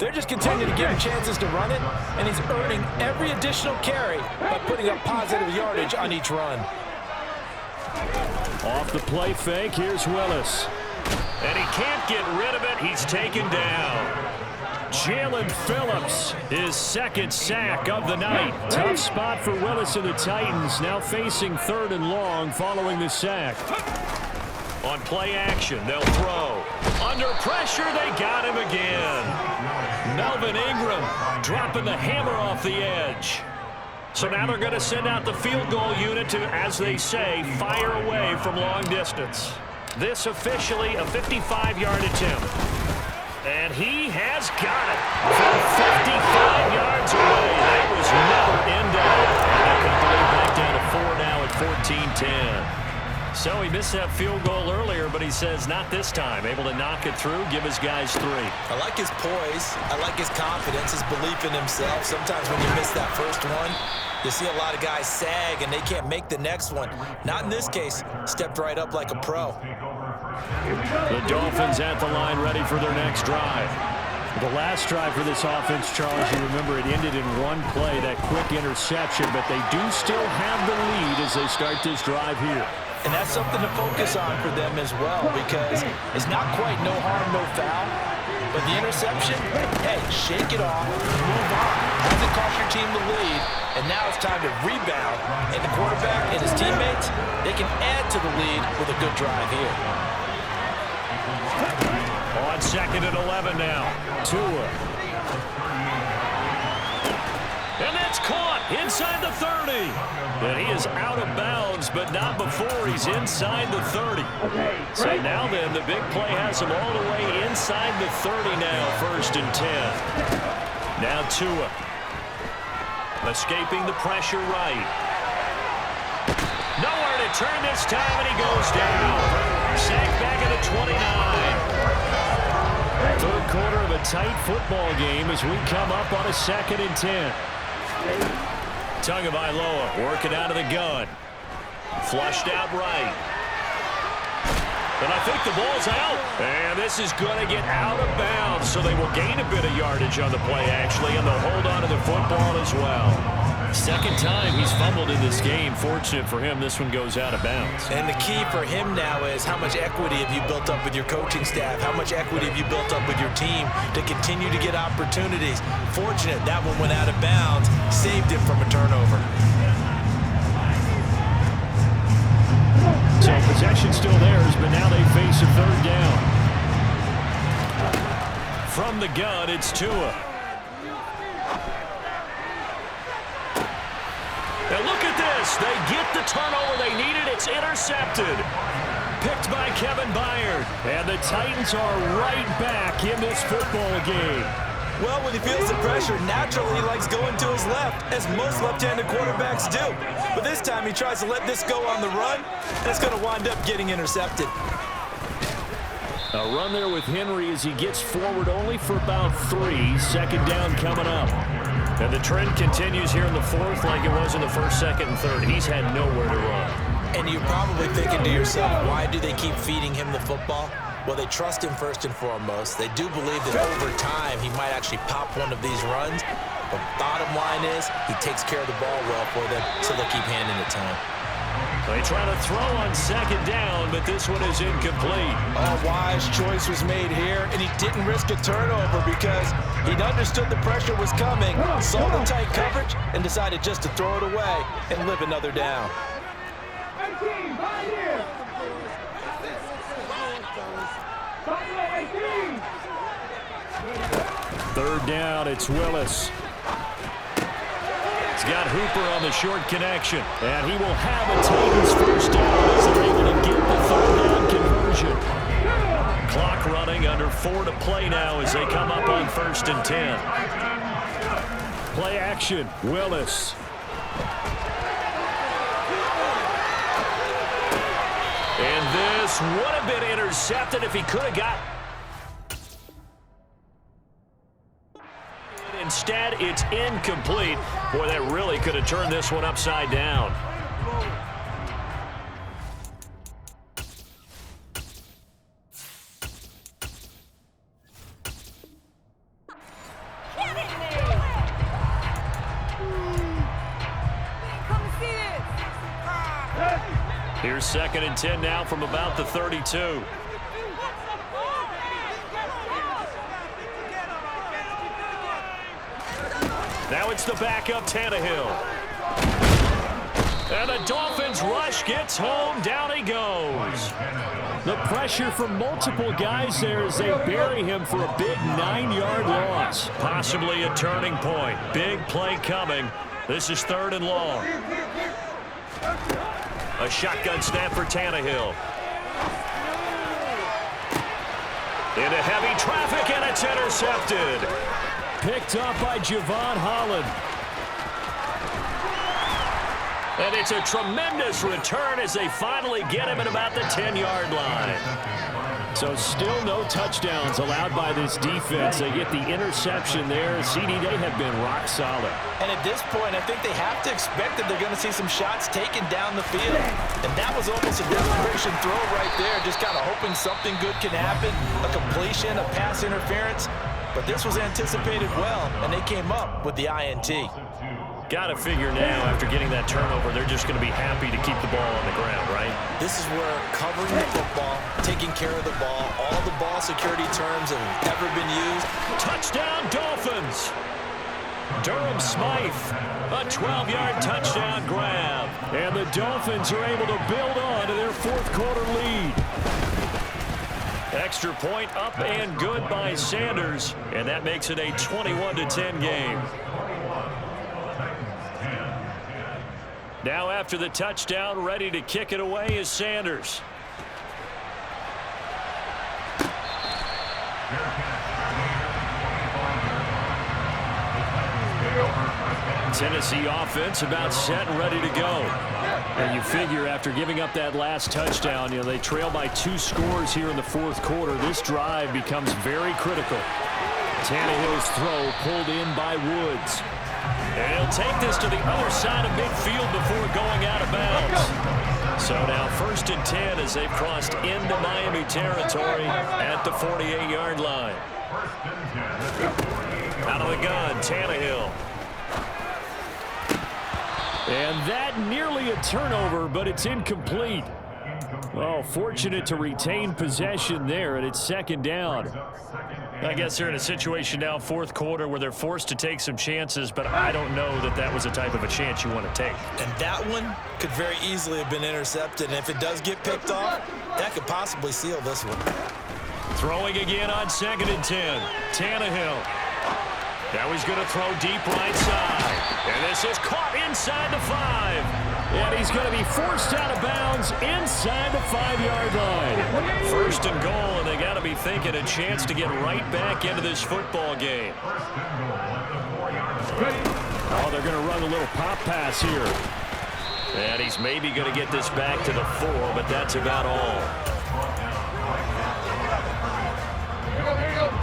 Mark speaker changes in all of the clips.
Speaker 1: They're just continuing to give him chances to run it, and he's earning every additional carry by putting up positive yardage on each run.
Speaker 2: Off the play fake, here's Willis. And he can't get rid of it. He's taken down. Jalen Phillips, his second sack of the night. Tough spot for Willis and the Titans, now facing 3rd and long following the sack. On play action, they'll throw. Under pressure, they got him again. Melvin Ingram dropping the hammer off the edge. So now they're going to send out the field goal unit to, as they say, fire away from long distance. This officially a 55-yard attempt. And he has got it from 55 yards away. That was never in doubt. And they can bring it back down to 4 now at 14-10. So he missed that field goal earlier, but he says not this time. Able to knock it through, give his guys 3.
Speaker 1: I like his poise. I like his confidence, his belief in himself. Sometimes when you miss that first one, you see a lot of guys sag and they can't make the next one. Not in this case. Stepped right up like a pro.
Speaker 2: The Dolphins at the line ready for their next drive. The last drive for this offense, Charles, you remember it ended in one play, that quick interception, but they do still have the lead as they start this drive here.
Speaker 1: And that's something to focus on for them as well, because it's not quite no harm, no foul. But the interception, hey, shake it off, move on. Doesn't cost your team the lead, and now it's time to rebound. And the quarterback and his teammates, they can add to the lead with a good drive here.
Speaker 2: On 2nd and 11 now. Tua. And that's caught inside the 30. And he is out of bounds, but not before he's inside the 30. So now then, the big play has him all the way inside the 30 now, 1st and 10. Now Tua. Escaping the pressure right. Nowhere to turn this time, and he goes down. Sacked back at the 29. 3rd quarter of a tight football game as we come up on a 2nd and 10. Tagovailoa working out of the gun. Flushed out right. And I think the ball's out. And this is going to get out of bounds, so they will gain a bit of yardage on the play, actually, and they'll hold on to the football as well. Second time he's fumbled in this game. Fortunate for him, this one goes out of bounds.
Speaker 1: And the key for him now is how much equity have you built up with your coaching staff? How much equity have you built up with your team to continue to get opportunities? Fortunate that one went out of bounds, saved him from a turnover.
Speaker 2: So possession still theirs, but now they face a 3rd down. From the gun, it's Tua. And look at this. They get the turnover they needed. It's intercepted. Picked by Kevin Byard. And the Titans are right back in this football game.
Speaker 1: Well, when he feels the pressure, naturally he likes going to his left, as most left-handed quarterbacks do. But this time he tries to let this go on the run, and it's going to wind up getting intercepted.
Speaker 2: A run there with Henry as he gets forward only for about 3. 2nd down coming up. And the trend continues here in the 4th like it was in the 1st, 2nd, and 3rd. He's had nowhere to run.
Speaker 1: And you're probably thinking to yourself, why do they keep feeding him the football? Well, they trust him first and foremost. They do believe that over time he might actually pop one of these runs. But bottom line is he takes care of the ball well for them, so they'll keep handing it to him.
Speaker 2: They try to throw on 2nd down, but this one is incomplete.
Speaker 1: A wise choice was made here, and he didn't risk a turnover because he understood the pressure was coming, saw the tight coverage, and decided just to throw it away and live another down.
Speaker 3: 18, right here. 18.
Speaker 2: 3rd down, it's Willis. He's got Hooper on the short connection, and he will have a Titans 1st down as they're able to get the 3rd down conversion. Clock running, under 4 to play now as they come up on 1st and 10. Play action, Willis. And this would have been intercepted if he could have got. Instead, it's incomplete. Boy, that really could have turned this one upside down. Here's 2nd and 10 now from about the 32. Now it's the backup Tannehill. And the Dolphins rush gets home. Down he goes.
Speaker 4: The pressure from multiple guys there as they bury him for a big 9-yard loss.
Speaker 2: Possibly a turning point. Big play coming. This is 3rd and long. A shotgun snap for Tannehill. Into heavy traffic, and it's intercepted.
Speaker 4: Picked up by Javon Holland.
Speaker 2: And it's a tremendous return as they finally get him at about the 10-yard line.
Speaker 4: So still no touchdowns allowed by this defense. They get the interception there. CD, they have been rock solid.
Speaker 1: And at this point, I think they have to expect that they're going to see some shots taken down the field. And that was almost a desperation throw right there, just kind of hoping something good can happen, a completion, a pass interference. But this was anticipated well, and they came up with the INT.
Speaker 2: Got to figure now, after getting that turnover, they're just going to be happy to keep the ball on the ground, right?
Speaker 1: This is where covering the football, taking care of the ball, all the ball security terms have ever been used.
Speaker 2: Touchdown, Dolphins! Durham Smythe, a 12-yard touchdown grab.
Speaker 4: And the Dolphins are able to build on to their 4th quarter lead.
Speaker 2: Extra point up and good by Sanders, and that makes it a 21-10 game. Now after the touchdown, ready to kick it away is Sanders. Tennessee offense about set and ready to go.
Speaker 4: And you figure after giving up that last touchdown, they trail by 2 scores here in the 4th quarter. This drive becomes very critical. Tannehill's throw pulled in by Woods.
Speaker 2: And he'll take this to the other side of midfield before going out of bounds. So now 1st and 10 as they've crossed into Miami territory at the 48-yard line. Out of the gun, Tannehill.
Speaker 4: And that nearly a turnover, but it's incomplete. Oh, fortunate to retain possession there, and it's 2nd down.
Speaker 2: I guess they're in a situation now, 4th quarter, where they're forced to take some chances, but I don't know that that was the type of a chance you want to take.
Speaker 1: And that one could very easily have been intercepted, and if it does get picked off, that could possibly seal this one.
Speaker 2: Throwing again on 2nd and 10. Tannehill. Now he's going to throw deep right side. And this is caught inside the 5.
Speaker 4: And he's going to be forced out of bounds inside the 5-yard line.
Speaker 2: 1st and goal, and they got to be thinking a chance to get right back into this football game.
Speaker 4: Oh, they're going to run a little pop pass here.
Speaker 2: And he's maybe going to get this back to the 4, but that's about all.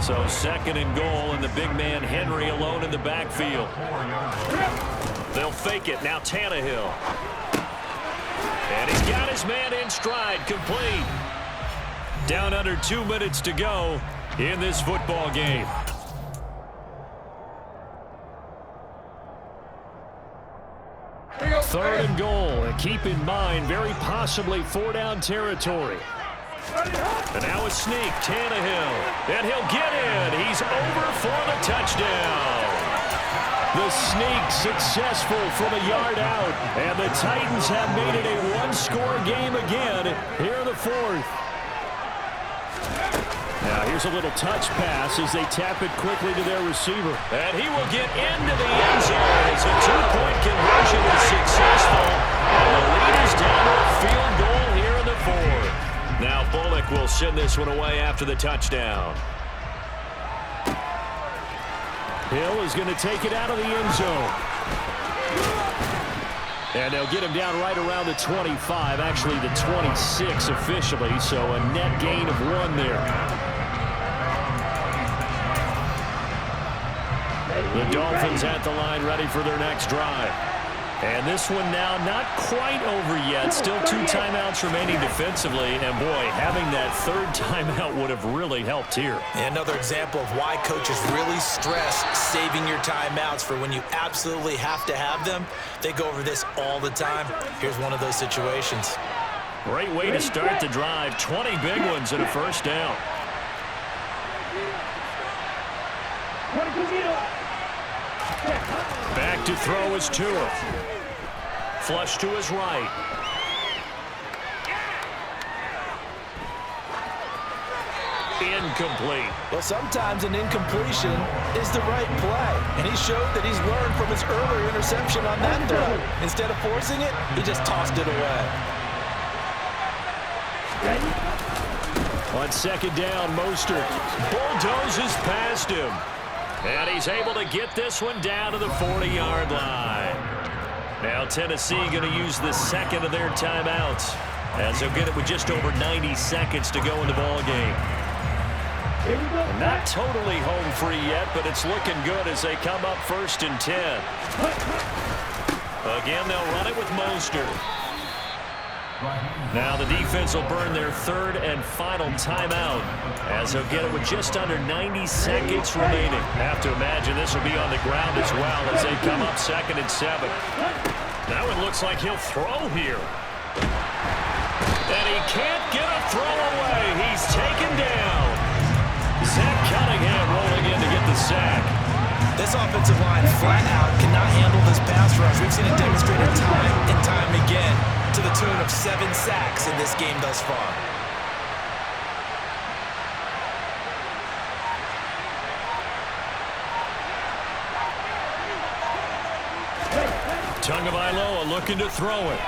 Speaker 2: So 2nd and goal, and the big man Henry alone in the backfield. They'll fake it. Now Tannehill. And he's got his man in stride, complete. Down under 2 minutes to go in this football game.
Speaker 4: Third and goal, and keep in mind, very possibly 4-down territory.
Speaker 2: And now a sneak, Tannehill. And he'll get in. He's over for the touchdown.
Speaker 4: The sneak successful from a yard out. And the Titans have made it a 1-score game again here in the 4th. Now here's a little touch pass as they tap it quickly to their receiver.
Speaker 2: And he will get into the end zone as a 2-point conversion is successful. And the lead is down to a field goal here in the 4th. Now Bullock will send this one away after the touchdown.
Speaker 4: Hill is going to take it out of the end zone. And they'll get him down right around the 25, actually the 26 officially, so a net gain of 1 there. The Dolphins at the line ready for their next drive. And this one now not quite over yet. Still 2 timeouts remaining defensively. And, boy, having that 3rd timeout would have really helped here.
Speaker 1: And another example of why coaches really stress saving your timeouts for when you absolutely have to have them. They go over this all the time. Here's one of those situations.
Speaker 2: Great way to start the drive. 20 big ones and a first down. Back to throw is Tua. Flush to his right. Incomplete.
Speaker 1: Well, sometimes an incompletion is the right play, and he showed that he's learned from his earlier interception on that throw. Instead of forcing it, he just tossed it away.
Speaker 2: On second down, Mostert bulldozes past him. And he's able to get this one down to the 40-yard line. Now Tennessee going to use the second of their timeouts, as they'll get it with just over 90 seconds to go in the ballgame. Not totally home free yet, but it's looking good as they come up 1st and 10. Again, they'll run it with Mostert. Now the defense will burn their third and final timeout, as they'll get it with just under 90 seconds remaining. Have to imagine this will be on the ground as well as they come up 2nd and 7. Now it looks like he'll throw here. And he can't get a throw away. He's taken down. Zach Cunningham rolling in to get the sack.
Speaker 1: This offensive line flat out cannot handle this pass rush. We've seen it demonstrated time and time again, to the tune of 7 sacks in this game thus far.
Speaker 2: Tagovailoa looking to throw it.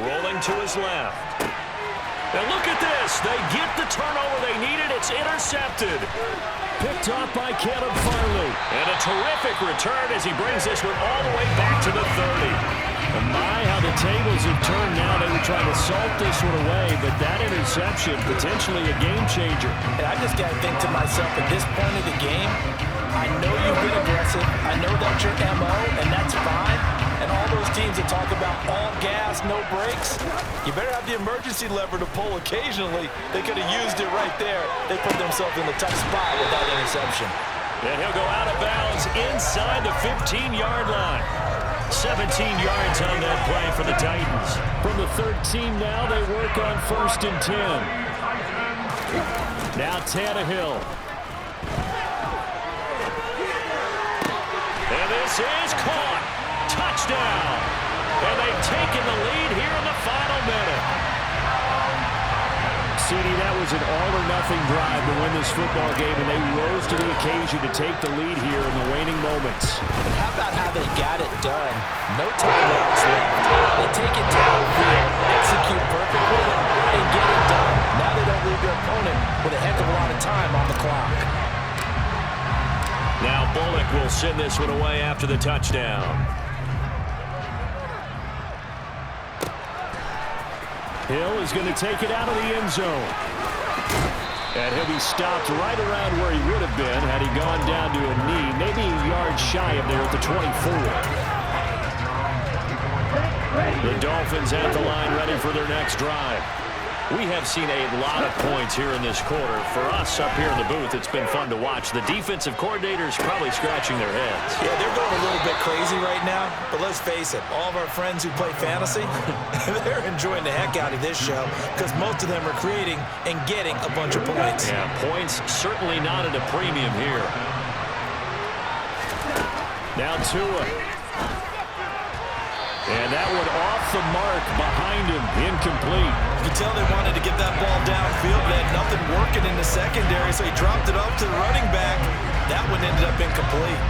Speaker 2: Rolling to his left. And look at this. They get the turnover they needed. It's intercepted. Picked off by Caleb Farley. And a terrific return as he brings this one all the way back to the 30.
Speaker 4: And my, how the tables have turned now. They were trying to salt this one away, but that interception, potentially a game changer.
Speaker 1: And I just got to think to myself, at this point of the game, I know you've been aggressive. I know that's your MO, and that's fine. And all those teams that talk about all gas, no brakes, you better have the emergency lever to pull occasionally. They could have used it right there. They put themselves in a tough spot with that interception.
Speaker 2: And he'll go out of bounds inside the 15-yard line. 17 yards on that play for the Titans.
Speaker 4: From the 13 now, they work on 1st and 10. Now Tannehill.
Speaker 2: And this is caught. Touchdown. And they've taken the lead here in the final minute.
Speaker 4: CD, that was an all-or-nothing drive to win this football game, and they rose to the occasion to take the lead here in the waning moments.
Speaker 1: And how about how they got it done? No timeouts left. They take it downfield, execute perfectly, and get it done. Now they don't leave their opponent with a heck of a lot of time on the clock.
Speaker 2: Now Bullock will send this one away after the touchdown.
Speaker 4: Hill is going to take it out of the end zone. And he'll be stopped right around where he would have been had he gone down to a knee, maybe a yard shy of there at the 24. The Dolphins at the line ready for their next drive. We have seen a lot of points here in this quarter. For us up here in the booth, it's been fun to watch. The defensive coordinators probably scratching their heads.
Speaker 1: Yeah, they're going a little bit crazy right now, but let's face it, all of our friends who play fantasy, they're enjoying the heck out of this show because most of them are creating and getting a bunch of points.
Speaker 2: Yeah, points certainly not at a premium here.
Speaker 4: Now Tua. And that one off the mark behind him, incomplete.
Speaker 1: You can tell they wanted to get that ball downfield. They had nothing working in the secondary, so he dropped it off to the running back. That one ended up incomplete.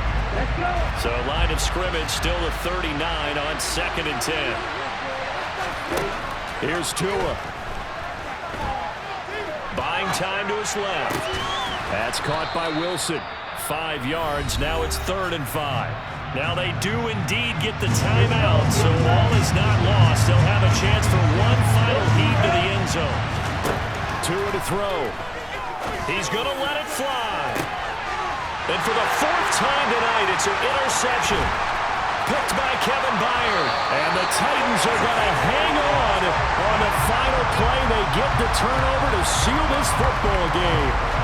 Speaker 2: So line of scrimmage still to 39 on 2nd and 10.
Speaker 4: Here's Tua.
Speaker 2: Buying time to his left.
Speaker 4: That's caught by Wilson.
Speaker 2: 5 yards. Now it's 3rd and 5. Now they do indeed get the timeout, so all is not lost. They'll have a chance for one final heave to the end zone.
Speaker 4: Tua to throw.
Speaker 2: He's going to let it fly. And for the 4th time tonight, it's an interception. Picked by Kevin Byard.
Speaker 4: And the Titans are going to hang on the final play. They get the turnover to seal this football game.